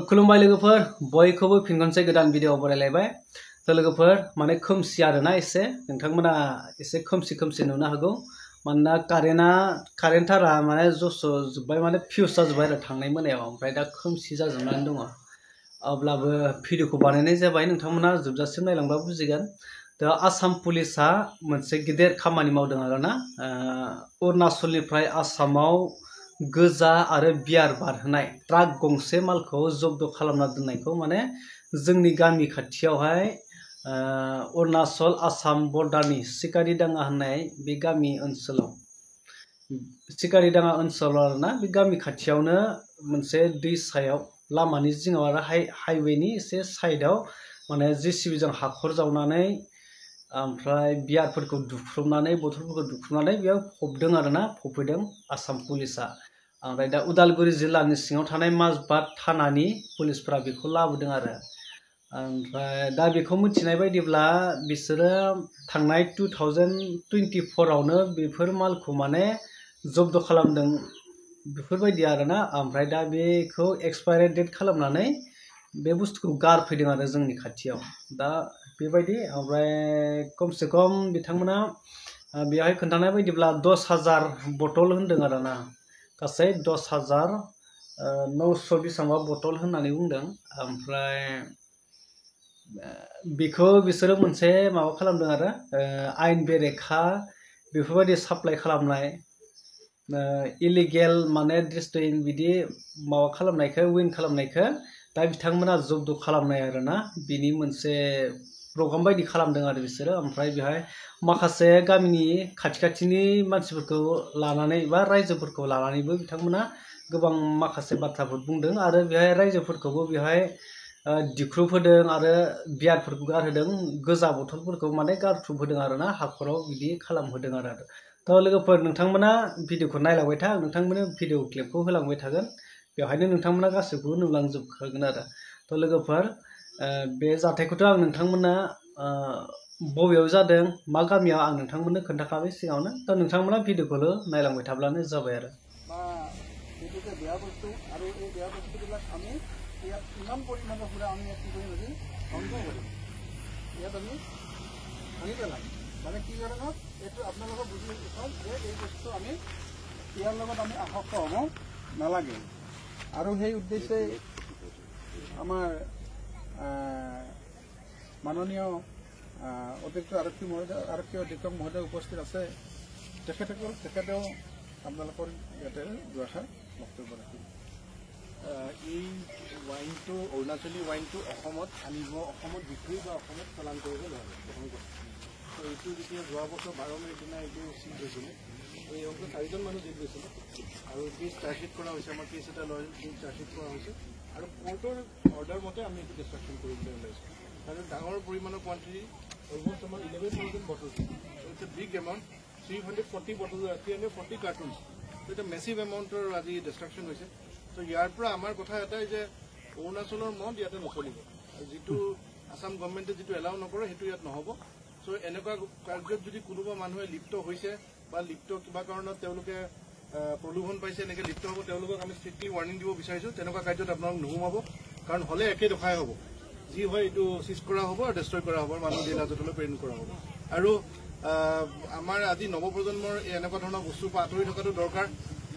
खुलुमबाय लोगोफोर बयखौबो फिन खनसे गोदान भिडिअ बरायलायबाय तो लोगोफोर माने खोमसि आरोना एसे नोंथांमोना एसे खोमसि नुनो हागौ मानोना कारेन्ट थारा माने जस जोब्बाय माने फिउस जाजोब्बाय आरो थांनाय मोनायाव ओमफ्राय दा खोमसि जाजोबनानै दङ अब्लाबो भिडिअखौ बानायनाय जाबाय नोंथांमोना जोबजासिम नायलांबा बुजिगोन तो आसाम पुलिसा मोनसे गिदिर खामानि मावदों आरोना अरुणाचलनिफ्राय आसामाव गोजा आरो बियार बारहोनाय ट्राक गंसे मालखौ जब्द खालामना दोननायखौ माने जोंनि गामि खाथियावहाय अरुणाचल आसाम बर्डारनि सिकारिडाङा होननाय बे गामि ओनसोलाव सिकारिडाङा ओनसोलाव आरोना बे गामि खाथियावनो मोनसे दैसायाव लामानि जिङाव आरो हाइवेनि एसे साइडआव माने जेसिबिजों हाखर जावनानै ओमफ्राय बियारफोरखौ दुख्रुबनानै बथलफोरखौ दुख्रुबनानै बेयाव फबदों आरोना फबफैदों आसाम पुलिसा ओमफ्राय दा उदालगुरि जिल्लानि सिङाव थानाय माजबाद थानानि पुलिसफोरा बेखौ लाबोदों आरो ओमफ्राय दा बेखौ मिथिनाय बायदिब्ला बिसोरो थांनाय 2024 आवनो बेफोर मालखौ माने जब्द खालामदों बेफोरबायदि आरोना ओमफ्राय दा बेखौ एक्सपायरि डेट खालामनानै बे बुस्थुखौ गारफैदों आरो जोंनि खाथियाव दा बेबायदि ओमफ्राय खमसे खम बिथांमोना बेवहाय खोन्थानाय बायदिब्ला 10,000 बटल होनदों आरोना गासै 10,900 बेसेबांबा बटल होननानै बुंदों ओमफ्राय बेखौ बिसोरो मोनसे माबा खालामदों आरो आयेन बेरेखा बेफोरबायदि साप्लाइ खालामनाय इलिगेल माने डिस्ट्रिक्ट बिदि माबा खालामनायखौ विन खालामनायखौ दा बिथांमोना जब्द खालामनाय आरोना बिनि मोनसे प्रग्राम बायदि खालामदों आरो बिसोरो ओमफ्राय बेहाय माखासे गामिनि खाथिनि मानसिफोरखौ लानानै बा रायजोफोरखौ लानानैबो बिथांमोना गोबां माखासे बाथ्राफोर बुंदों आरो बेहाय रायजोफोरखौबो बेहाय दिख्रुबहोदों आरो बियारफोरखौ गारहोदों गोजा बथलफोरखौ माने गारथुबहोदों आरोना हाखराव बिदि खालामहोदों आरो तो लोगोफोर नोंथांमोना भिडिअखौ नायलांबाय था नोंथांमोननो भिडिअ क्लिपखौ होलांबाय थागोन बेवहायनो नोंथांमोना गासैखौबो नुलांजोबखागोन आरो तो लोगोफोर बे जाथायखौथ' आं नोंथांमोना बबेयाव जादों मा गामियाव आं नोंथांमोननो खोन्थाखाबाय सिगाङावनो तो नोंथांमोना भिडिअखौल' नायलांबाय थाब्लानो जाबाय आरो बेया बस्तु आरो এই বেয়া বস্তুবিলাক আমি ইয়াত কিমান পৰিমাণৰ পৰা আমি কি কৰিম আজি ধ্বংস কৰিম ইয়াত আমি ভাঙি পেলাম মানে কি কাৰণত এইটো আপোনালোকে বুজি পাওক যে এই বস্তু আমি ইয়াৰ লগত আমি আসক্ত হ'ব নালাগে আৰু সেই উদ্দেশ্যে আমাৰ মাননীয় অতিৰিক্ত আৰক্ষী অধীক্ষক মহোদয় উপস্থিত আছে তেখেতেও আপোনালোকৰ ইয়াতে দুআষাৰ বক্তব্য ৰাখিব এই ৱাইনটো অৰুণাচলী ৱাইনটো অসমত আনিব অসমত বিক্ৰী বা অসমত চালান কৰিব নোৱাৰে প্ৰথম কথা তো এইটো যেতিয়া যোৱা বছৰ 12 মে'ৰ দিনা এইটো চিজ হৈছিলে এই অংশত 4জন মানুহ জেল গৈছিলে আৰু কেছ চাৰ্জশ্বিট কৰা হৈছে আমাৰ কেছ এটা লয় চাৰ্জশ্বিট কৰা হৈছে আৰু কোৰ্টৰ অৰ্ডাৰ মতে আমি এইটো ডিষ্ট্ৰাকশ্যন কৰিবলৈ ওলাইছোঁ কাৰণ ডাঙৰ পৰিমাণৰ কোৱান্টিটি অলমষ্ট আমাৰ 11,000 bottle it's a big amount 340 bottle 340 cartons তো এটা মেচিভ এমাউণ্টৰ আজি ডিষ্ট্ৰাকশ্যন হৈছে তো ইয়াৰ পৰা আমাৰ কথা এটাই যে অৰুণাচলৰ মদ ইয়াতে নচলিব আৰু যিটো আসাম গভৰ্ণমেণ্টে যিটো এলাউ নকৰে সেইটো ইয়াত নহ'ব চ' এনেকুৱা কাৰ্যত যদি কোনোবা মানুহে লিপ্ত হৈছে বা লিপ্ত কিবা কাৰণত তেওঁলোকে প্ৰলোভন পাইছে এনেকৈ লিপ্ত হ'ব তেওঁলোকক আমি ষ্ট্ৰিক্টলি ৱাৰ্ণিং দিব বিচাৰিছোঁ তেনেকুৱা কাৰ্যত আপোনালোক নোসোমাব কাৰণ হ'লে একে দফাই হ'ব যি হয় এইটো চিজ কৰা হ'ব আৰু ডেষ্ট্ৰয় কৰা হ'ব মানুহ জেল হাজতলৈ প্ৰেৰণ কৰা হ'ব আৰু আমাৰ আজি নৱপ্ৰজন্মৰ এনেকুৱা ধৰণৰ বস্তুৰ পৰা আঁতৰি থকাটো দৰকাৰ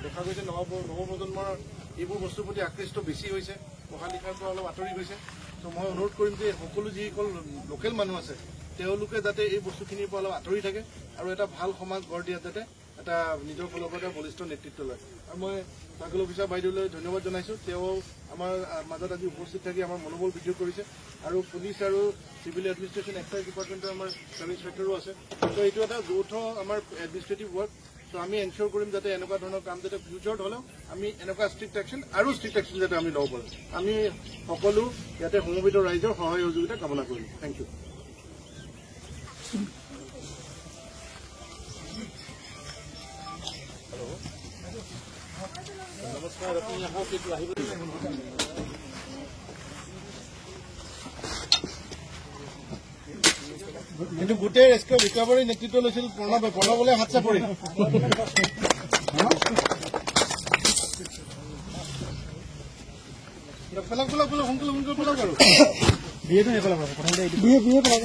দেখা গৈছে নৱপ্ৰজন্মৰ এইবোৰ বস্তুৰ প্ৰতি আকৃষ্ট বেছি হৈছে পঢ়া লিখাৰ পৰা অলপ আঁতৰি গৈছে তো মই অনুৰোধ কৰিম যে সকলো যিসকল লোকেল মানুহ আছে তেওঁলোকে যাতে এই বস্তুখিনিৰ পৰা অলপ আঁতৰি থাকে আৰু এটা ভাল সমাজ গঢ় দিয়াত যাতে এটা নিজৰ ফালৰ পৰা বলিষ্ঠ নেতৃত্ব লয় আৰু মই চাৰ্কল অফিচাৰ বাইদেউলৈ ধন্যবাদ জনাইছোঁ তেওঁ আমাৰ মাজত আজি উপস্থিত থাকি আমাৰ মনোবল বৃদ্ধি কৰিছে আৰু পুলিচ আৰু চিভিল এডমিনিষ্ট্ৰেশ্যন এক্সাইজ ডিপাৰ্টমেণ্টৰ আমাৰ চাব ইন্সপেক্টৰো আছে তো এইটো এটা যৌথ আমাৰ এডমিনিষ্ট্ৰেটিভ ৱৰ্ক তো আমি এনচিয়ৰ কৰিম যাতে এনেকুৱা ধৰণৰ কাম যাতে ফিউচাৰত হ'লেও আমি এনেকুৱা ষ্ট্ৰিক্ট একশ্যন যাতে আমি ল'ব পাৰোঁ আমি সকলো ইয়াতে সমবেত ৰাইজৰ সহায় সহযোগিতা কামনা কৰিম থেংক ইউ नमस्कार अपने यहाँ पे কিন্তু গোটেই ৰেস্কিউ ৰিকভাৰী নেতৃত্ব লৈছিল প্ৰণৱে হাত চাপৰি পেলাক সোনকালে পেলাক আৰু বিয়েটো নেপেলাব প্ৰথমতে বিয়ে পেলাব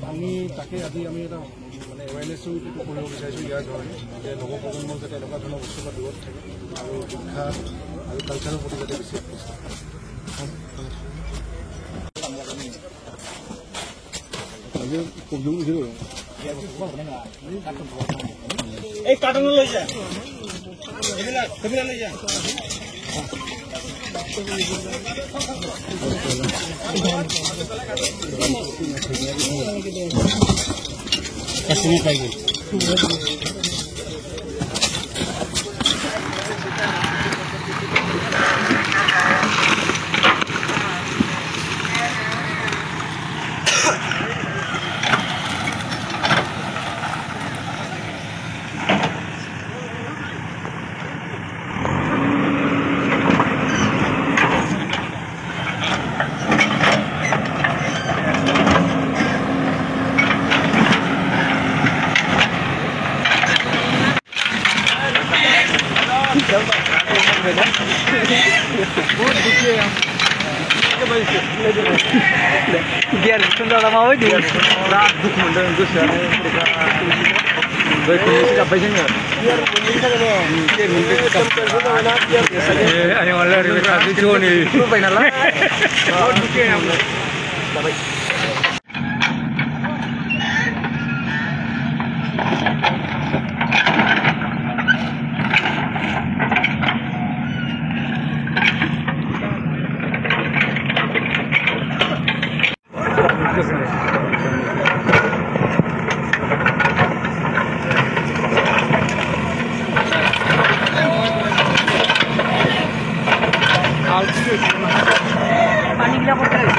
আমি তাকে আজি আমি এটা মানে এৱাৰনেছো কৰিব বিচাৰিছোঁ ইয়াৰ কাৰণে যে নৱপ্ৰজন্মৰ যাতে এনেকুৱা ধৰণৰ বস্তুৰ পৰা দূৰত থাকে আৰু শিক্ষা আৰু কালচাৰৰ প্ৰতি যাতে বেছি এই কাৰ্টুন লৈ যায় সেইবিলাক লৈ যায় Biar saudara mau di berat duk mendeng gosoane mereka baik sudah banyak biar minta biar ayo Allah kasih cuan ni bainalah oh duknya baik पानी गिला पड़ता है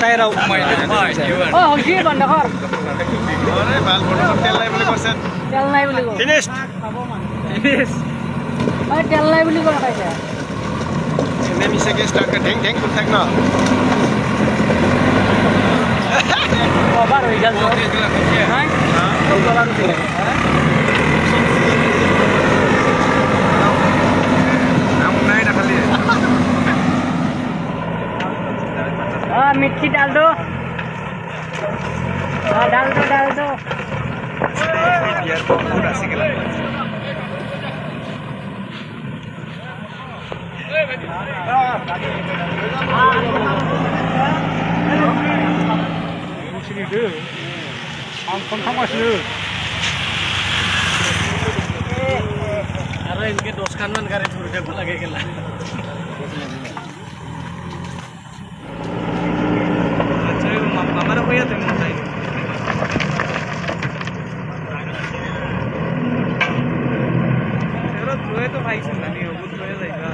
Tairaw oh hoji bandakar ore bal photo tel nai boli korchen tel nai boli ko finished finish oi tel nai boli ko kaise ene mise ke start ka dheng dheng kur thak na bar hoi jal ha ha dolar dile naam nai na khali मिर्ची डाल दो डाल दो इनके दोस्त खान गाड़ी छोड़ के लगे তো পাইছেন না নিয়ে বুধ হয়ে যাইবা